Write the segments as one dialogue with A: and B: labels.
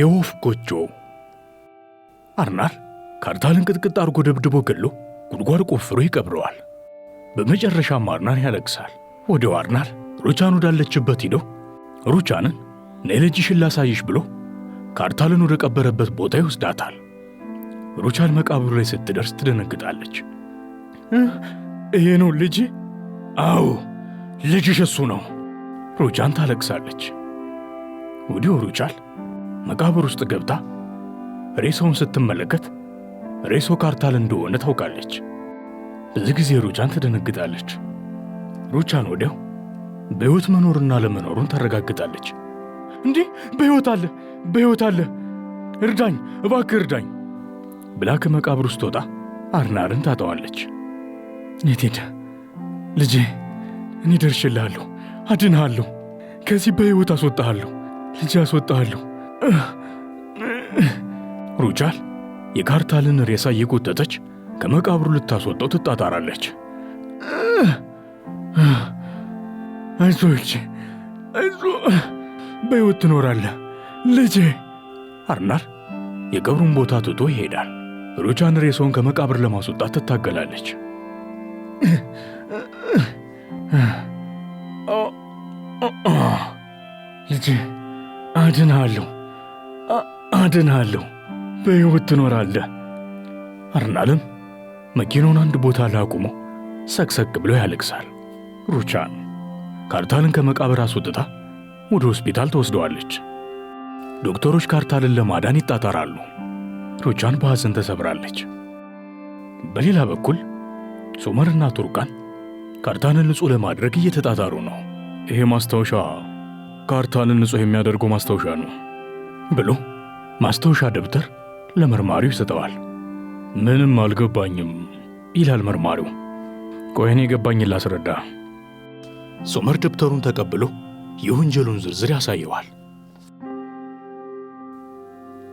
A: የወፍ ጎጆ። አርናር ካርታልን ቅጥቅጥ አርጎ ደብድቦ ገሎ ጉድጓድ ቆፍሮ ይቀብረዋል። በመጨረሻም አርናር ያለቅሳል። ወዲያው አርናር ሩቻን ወዳለችበት ሄዶ ሩቻንን ነይ ልጅሽን ላሳይሽ ብሎ ካርታልን ወደ ቀበረበት ቦታ ይወስዳታል። ሩቻን መቃብሩ ላይ ስትደርስ ትደነግጣለች። ይሄ ነው ልጅ? አዎ ልጅሽ እሱ ነው። ሩቻን ታለቅሳለች። ወዲያው ሩቻል መቃብር ውስጥ ገብታ ሬሳውን ስትመለከት ሬሳው ካርታል እንደሆነ ታውቃለች። በዚህ ጊዜ ሩቻን ትደነግጣለች። ሩቻን ወዲያው በሕይወት መኖርና ለመኖሩን ታረጋግጣለች። እንዴ በሕይወት አለ፣ እርዳኝ፣ እባክህ እርዳኝ ብላ ከመቃብር ውስጥ ወጣ አርናርን ታጠዋለች። የት ሄደ ልጄ? እኔ ደርሽልሃለሁ፣ አድንሃለሁ፣ ከዚህ በሕይወት አስወጣሃለሁ፣ ልጄ አስወጣሃለሁ። ሩቻል የካርታልን ሬሳ እየጎተተች ከመቃብሩ ልታስወጣው ትጣጣራለች። አይዞህ ልጄ፣ አይዞህ፣ በሕይወት ትኖራለህ ልጄ። አርናር የቀብሩን ቦታ ትቶ ይሄዳል። ሩቻን ሬሳውን ከመቃብር ለማስወጣት ትታገላለች። ልጄ አድንሃለሁ፣ በሕይወት ትኖራለህ። አርናልም መኪናውን አንድ ቦታ ላይ አቁሞ ሰቅሰቅ ብሎ ያለቅሳል። ሩቻን ካርታልን ከመቃብር አስወጥታ ወደ ሆስፒታል ተወስደዋለች። ዶክተሮች ካርታልን ለማዳን ይጣጣራሉ። ሩቻን በሐዘን ተሰብራለች። በሌላ በኩል ሶመርና ቱርካን ካርታልን ንጹሕ ለማድረግ እየተጣጣሩ ነው። ይሄ ማስታወሻ ካርታልን ንጹሕ የሚያደርገው ማስታወሻ ነው ብሎ ማስታወሻ ደብተር ለመርማሪው ይሰጠዋል። ምንም አልገባኝም ይላል መርማሪው። ቆይ እኔ የገባኝን ላስረዳ። ሶመር ደብተሩን ተቀብሎ የወንጀሉን ዝርዝር ያሳየዋል።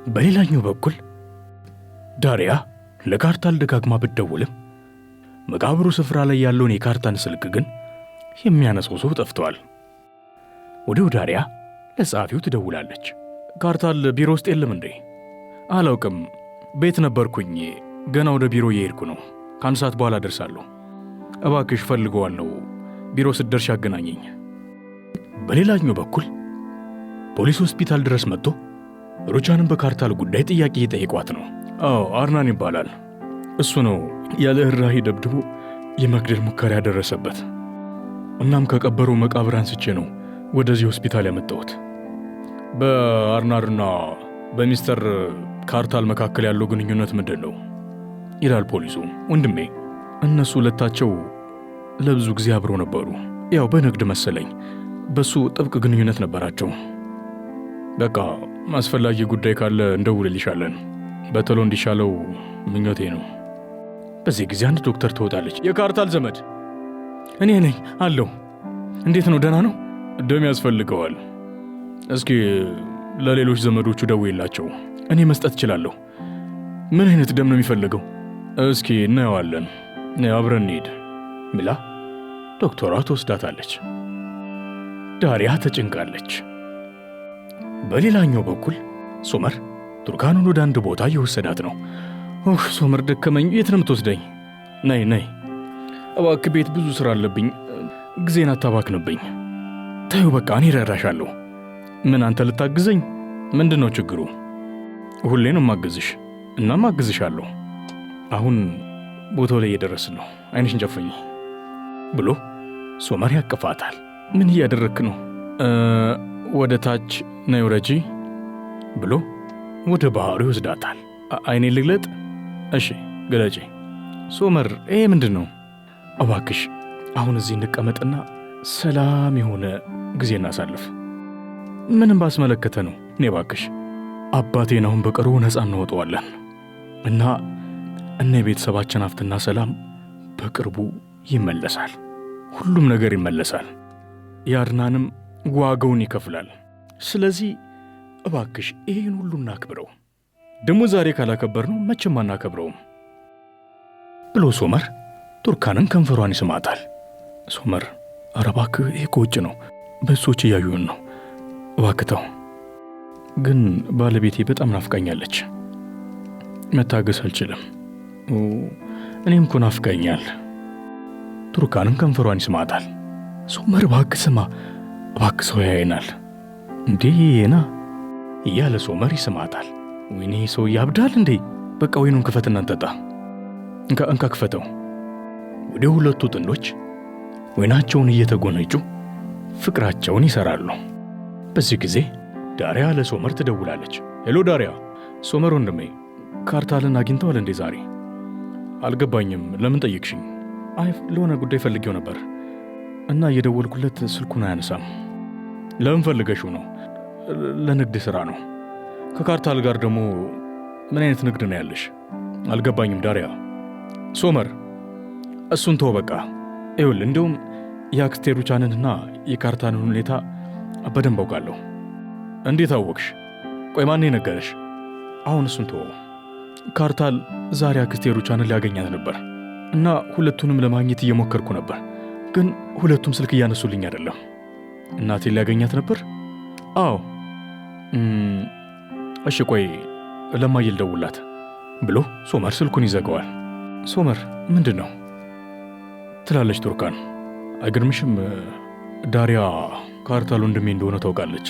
A: በሌላኛው በኩል ዳሪያ ለካርታል ደጋግማ ብትደውልም መቃብሩ ስፍራ ላይ ያለውን የካርታን ስልክ ግን የሚያነሳው ሰው ጠፍቷል። ወዲያው ዳሪያ ለጸሐፊው ትደውላለች። ካርታል ቢሮ ውስጥ የለም እንዴ? አላውቅም፣ ቤት ነበርኩኝ፣ ገና ወደ ቢሮ እየሄድኩ ነው። ከአንድ ሰዓት በኋላ ደርሳለሁ። እባክሽ ፈልገዋለሁ፣ ቢሮ ስትደርሽ ያገናኘኝ። በሌላኛው በኩል ፖሊስ ሆስፒታል ድረስ መጥቶ ሩቻንን በካርታል ጉዳይ ጥያቄ እየጠየቋት ነው። አዎ አርናን ይባላል። እሱ ነው ያለ ርኅራኄ ደብድቦ የመግደል ሙከራ ያደረሰበት። እናም ከቀበረው መቃብር አንስቼ ነው ወደዚህ ሆስፒታል ያመጣሁት። በአርናርና በሚስተር ካርታል መካከል ያለው ግንኙነት ምንድን ነው ይላል ፖሊሱ። ወንድሜ፣ እነሱ ሁለታቸው ለብዙ ጊዜ አብረው ነበሩ። ያው በንግድ መሰለኝ በሱ ጥብቅ ግንኙነት ነበራቸው። በቃ አስፈላጊ ጉዳይ ካለ እንደውልልሻለን። በቶሎ እንዲሻለው ምኞቴ ነው። በዚህ ጊዜ አንድ ዶክተር ትወጣለች። የካርታል ዘመድ እኔ ነኝ አለው። እንዴት ነው? ደህና ነው? ደም ያስፈልገዋል። እስኪ ለሌሎች ዘመዶቹ ደውይላቸው፣ እኔ መስጠት እችላለሁ። ምን አይነት ደም ነው የሚፈልገው? እስኪ እናየዋለን፣ አብረን እንሂድ ብላ ዶክተሯ ትወስዳታለች። ዳሪያ ተጨንቃለች። በሌላኛው በኩል ሶመር ቱርካኑን ወደ አንድ ቦታ እየወሰዳት ነው። ሶመር ደከመኝ፣ የት ነው የምትወስደኝ? ነይ እባክህ፣ ቤት ብዙ ሥራ አለብኝ፣ ጊዜን አታባክንብኝ። ተይው በቃ፣ እኔ እረዳሻለሁ። ምን አንተ ልታግዘኝ? ምንድን ነው ችግሩ? ሁሌ ነው ማግዝሽ፣ እናም አግዝሻለሁ። አሁን ቦታው ላይ እየደረስን ነው፣ ዓይንሽን ጨፍኝ ብሎ ሶመር ያቅፋታል። ምን እያደረግክ ነው? ወደ ታች ነይ ውረጂ ብሎ ወደ ባህሩ ይወስዳታል። ዓይኔን ልግለጥ? እሺ ግለጪ። ሶመር ይሄ ምንድን ነው? እባክሽ አሁን እዚህ እንቀመጥና ሰላም የሆነ ጊዜ እናሳልፍ። ምንም ባስመለከተ ነው። እኔ እባክሽ አባቴን አሁን በቅርቡ ነፃ እናወጣዋለን እና የቤተሰባችን ሀብትና ሰላም በቅርቡ ይመለሳል። ሁሉም ነገር ይመለሳል። የአድናንም ዋጋውን ይከፍላል። ስለዚህ እባክሽ ይሄን ሁሉ እናክብረው። ደግሞ ዛሬ ካላከበርነው መቼም አናከብረውም ብሎ ሶመር ቱርካንን ከንፈሯን ይስማታል። ሶመር ኧረ እባክህ፣ ይሄ ከውጭ ነው፣ በሶች እያዩን ነው፣ እባክህ ተው ግን ባለቤቴ በጣም ናፍቃኛለች። መታገስ አልችልም። እኔም እኮ ናፍቃኛል። ቱርካንም ከንፈሯን ይስማታል። ሶመር እባክህ ስማ፣ እባክህ ሰው ያየናል እንዴ ና እያለ ሶመር ይስማታል። ወይኔ ሰው ያብዳል እንዴ! በቃ ወይኑን ክፈትና እንጠጣ። እንካ ክፈተው። ወደ ሁለቱ ጥንዶች ወይናቸውን እየተጎነጩ ፍቅራቸውን ይሰራሉ። በዚህ ጊዜ ዳሪያ ለሶመር ትደውላለች። ሄሎ ዳሪያ። ሶመር ወንድሜ ካርታልን አግኝተዋል እንዴ ዛሬ? አልገባኝም። ለምን ጠየቅሽኝ? አይ ለሆነ ጉዳይ ፈልጌው ነበር እና እየደወልኩለት ስልኩን አያነሳም። ለምን ፈልገሽው ነው? ለንግድ ሥራ ነው። ከካርታል ጋር ደግሞ ምን አይነት ንግድ ነው ያለሽ? አልገባኝም ዳሪያ። ሶመር እሱን ተወው በቃ። ይኸውልህ እንደውም የአክስቴ ሩቻንንና የካርታልን ሁኔታ በደንብ አውቃለሁ። እንዴት አወቅሽ? ቆይ ማን ነገረሽ? አሁን እሱን ተወው። ካርታል ዛሬ አክስቴ ሩቻንን ሊያገኛት ነበር እና ሁለቱንም ለማግኘት እየሞከርኩ ነበር፣ ግን ሁለቱም ስልክ እያነሱልኝ አይደለም። እናቴን ሊያገኛት ነበር? አዎ። እሺ ቆይ ለማየ ልደውልላት ብሎ ሶመር ስልኩን ይዘጋዋል። ሶመር ምንድን ነው ትላለች ቱርካን። አይገርምሽም? ዳሪያ ካርታል ወንድሜ እንደሆነ ታውቃለች።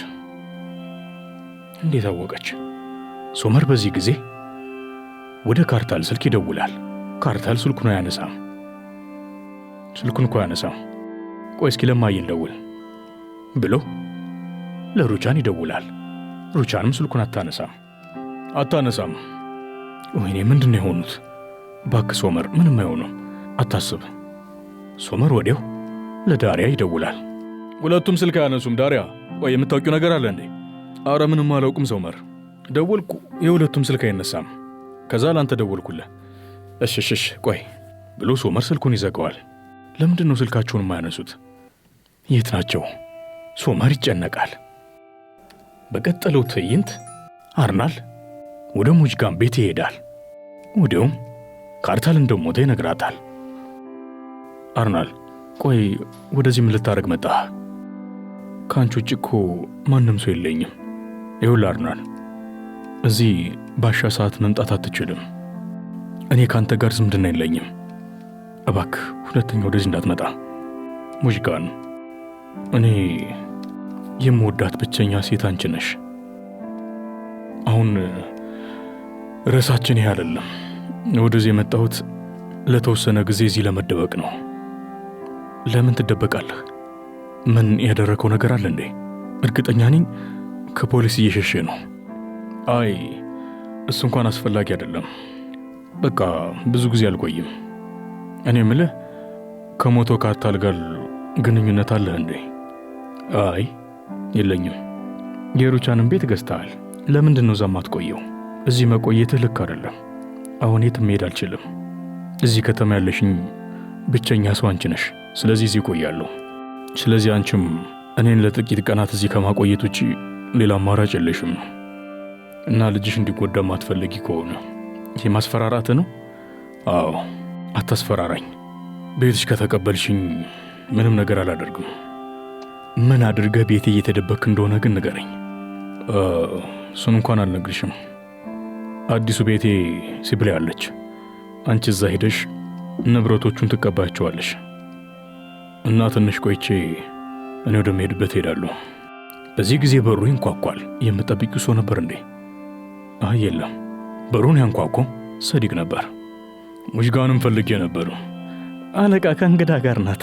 A: እንዴት አወቀች? ሶመር በዚህ ጊዜ ወደ ካርታል ስልክ ይደውላል። ካርታል ስልኩን አያነሳም። ስልኩን እኮ አያነሳም። ቆይ እስኪ ለማየ ልደውል ብሎ ለሩቻን ይደውላል። ሩቻንም ስልኩን አታነሳም። ወይኔ ምንድን ነው የሆኑት? እባክህ ሶመር ምንም አይሆኑም፣ አታስብ። ሶመር ወዲያው ለዳሪያ ይደውላል። ሁለቱም ስልክ አያነሱም። ዳሪያ ቆይ የምታውቂው ነገር አለ እንዴ? አረ ምንም አላውቅም ሶመር። ደወልኩ፣ የሁለቱም ስልክ አይነሳም። ከዛ ላንተ ደወልኩልህ። እሽሽሽ ቆይ ብሎ ሶመር ስልኩን ይዘጋዋል። ለምንድን ነው ስልካቸውን የማያነሱት? የት ናቸው? ሶመር ይጨነቃል። በቀጠለው ትዕይንት አርናል ወደ ሙጅጋን ቤት ይሄዳል። ወዲያውም ካርታል እንደሞተ ይነግራታል። አርናል ቆይ ወደዚህ ምን ልታረግ መጣህ? ከአንቺ ውጭ እኮ ማንም ሰው የለኝም። ይኸውልህ አርናል፣ እዚህ ባሻ ሰዓት መምጣት አትችልም። እኔ ከአንተ ጋር ዝምድና የለኝም። እባክህ ሁለተኛ ወደዚህ እንዳትመጣ። ሙጅጋን፣ እኔ የምወዳት ብቸኛ ሴት አንቺ ነሽ። አሁን ርዕሳችን ይህ አይደለም። ወደዚህ የመጣሁት ለተወሰነ ጊዜ እዚህ ለመደበቅ ነው። ለምን ትደበቃለህ? ምን ያደረከው ነገር አለ እንዴ? እርግጠኛ ነኝ ከፖሊስ እየሸሸ ነው። አይ እሱ እንኳን አስፈላጊ አይደለም። በቃ ብዙ ጊዜ አልቆይም። እኔ የምልህ ከሞቶ ካርታል ጋር ግንኙነት አለህ እንዴ? አይ የለኝም። የሩቻንን ቤት ገዝተሃል። ለምንድን ነው እዛ የማትቆየው? እዚህ መቆየትህ ልክ አይደለም። አሁን የትም መሄድ አልችልም። እዚህ ከተማ ያለሽኝ ብቸኛ ሰው አንቺ ነሽ። ስለዚህ እዚህ እቆያለሁ። ስለዚህ አንቺም እኔን ለጥቂት ቀናት እዚህ ከማቆየት ውጪ ሌላ አማራጭ የለሽም ነው። እና ልጅሽ እንዲጎዳ ማትፈልጊ ከሆነ ይህ ማስፈራራት ነው? አዎ፣ አታስፈራራኝ። ቤትሽ ከተቀበልሽኝ ምንም ነገር አላደርግም። ምን አድርገህ ቤቴ እየተደበክ እንደሆነ ግን ንገረኝ። እሱን እንኳን አልነግርሽም። አዲሱ ቤቴ ሲብላ ያለች፣ አንቺ እዛ ሄደሽ ንብረቶቹን ትቀባቸዋለሽ እና ትንሽ ቆይቼ እኔ ወደምሄድበት ሄዳለሁ። በዚህ ጊዜ በሩ ይንኳኳል። የምጠብቂው ሰው ነበር እንዴ? አይ የለም። በሩን ያንኳኳው ሰዲቅ ነበር። ሙጅጋንም ፈልጌ ነበር። አለቃ ከእንግዳ ጋር ናት።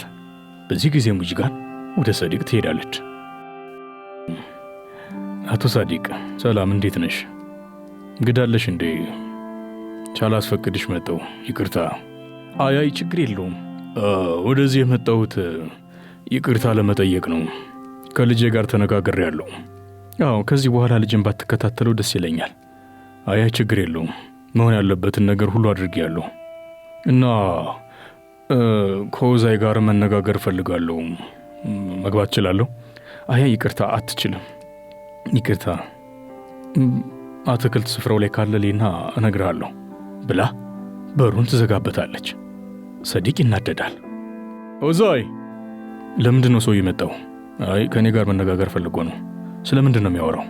A: በዚህ ጊዜ ሙጅጋን ወደ ሰዲቅ ትሄዳለች። አቶ ሳዲቅ ሰላም፣ እንዴት ነሽ? እንግዳለሽ እንዴ? ሳላስፈቅድሽ መጣሁ፣ ይቅርታ። አይ ችግር የለውም። ወደዚህ የመጣሁት ይቅርታ ለመጠየቅ ነው። ከልጄ ጋር ተነጋግሬያለሁ። አዎ፣ ከዚህ በኋላ ልጅን ባትከታተለው ደስ ይለኛል። አይ ችግር የለውም። መሆን ያለበትን ነገር ሁሉ አድርጌያለሁ እና ከውዛይ ጋር መነጋገር ፈልጋለሁ። መግባት እችላለሁ? አይ ይቅርታ፣ አትችልም። ይቅርታ፣ አትክልት ስፍራው ላይ ካለ ሌና እነግርሃለሁ ብላ በሩን ትዘጋበታለች። ሰዲቅ ይናደዳል። ውዛይ፣ ለምንድን ነው ሰው የመጣው? አይ ከእኔ ጋር መነጋገር ፈልጎ ነው። ስለምንድን ነው የሚያወራው?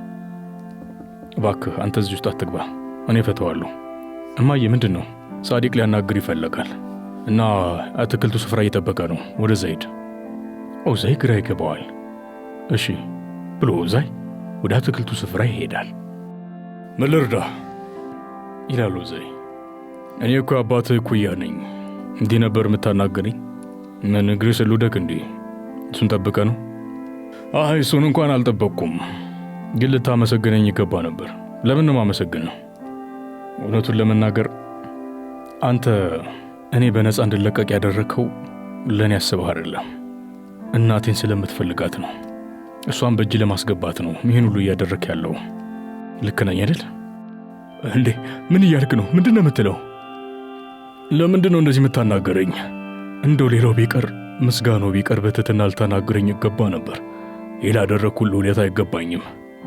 A: እባክህ አንተ እዚህ ውስጥ አትግባ፣ እኔ እፈታዋለሁ። እማዬ ምንድን ነው? ሳዲቅ ሊያናግር ይፈልጋል እና አትክልቱ ስፍራ እየጠበቀ ነው። ወደዛ ሂድ። ኦዛይ ግራ ይገባዋል። እሺ ብሎ ኦዛይ ወደ አትክልቱ ስፍራ ይሄዳል። ምን ልርዳህ? ይላል ኦዛይ። እኔ እኮ አባትህ እኩያ ነኝ። እንዲህ ነበር የምታናገረኝ? ምን እግርህ ስልውደቅ እንዴ? እሱን ጠብቀ ነው? አይ እሱን እንኳን አልጠበቅኩም፣ ግን ልታመሰግነኝ ይገባ ነበር። ለምን ነው ማመሰግነው? እውነቱን ለመናገር አንተ እኔ በነፃ እንድለቀቅ ያደረከው ለእኔ አስበህ አይደለም፣ እናቴን ስለምትፈልጋት ነው። እሷን በእጅ ለማስገባት ነው ይህን ሁሉ እያደረክ ያለው። ልክ ነኝ አይደል? እንዴ ምን እያልክ ነው? ምንድን ነው የምትለው? ለምንድን ነው እንደዚህ የምታናገረኝ? እንደው ሌላው ቢቀር ምስጋናው ቢቀር በትህትና ልታናገረኝ ይገባ ነበር። ይህ ላደረግኩ ሁሉ ውለታ አይገባኝም።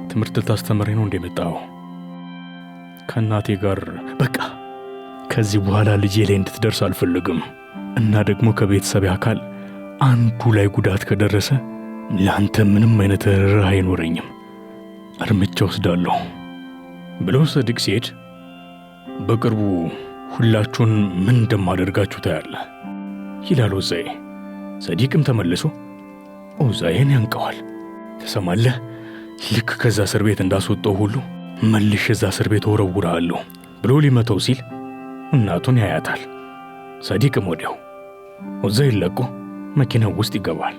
A: ትምህርት ልታስተምረኝ ነው እንደመጣው ከእናቴ ጋር በቃ ከዚህ በኋላ ልጄ ላይ እንድትደርስ አልፈልግም። እና ደግሞ ከቤተሰብ አካል አንዱ ላይ ጉዳት ከደረሰ ለአንተ ምንም አይነት ርኅራኄ አይኖረኝም፣ እርምጃ ወስዳለሁ ብሎ ሳዲቅ ሲሄድ በቅርቡ ሁላችሁን ምን እንደማደርጋችሁ ታያለህ ይላል ኦዛይ። ሳዲቅም ተመልሶ ኦዛይን ያንቀዋል። ተሰማለህ? ልክ ከዛ እስር ቤት እንዳስወጣው ሁሉ መልሼ እዛ እስር ቤት ወረውራለሁ ብሎ ሊመተው ሲል እናቱን ያያታል። ሳዲቅም ወዲያው ኦዛይን ለቆ መኪናው ውስጥ ይገባል።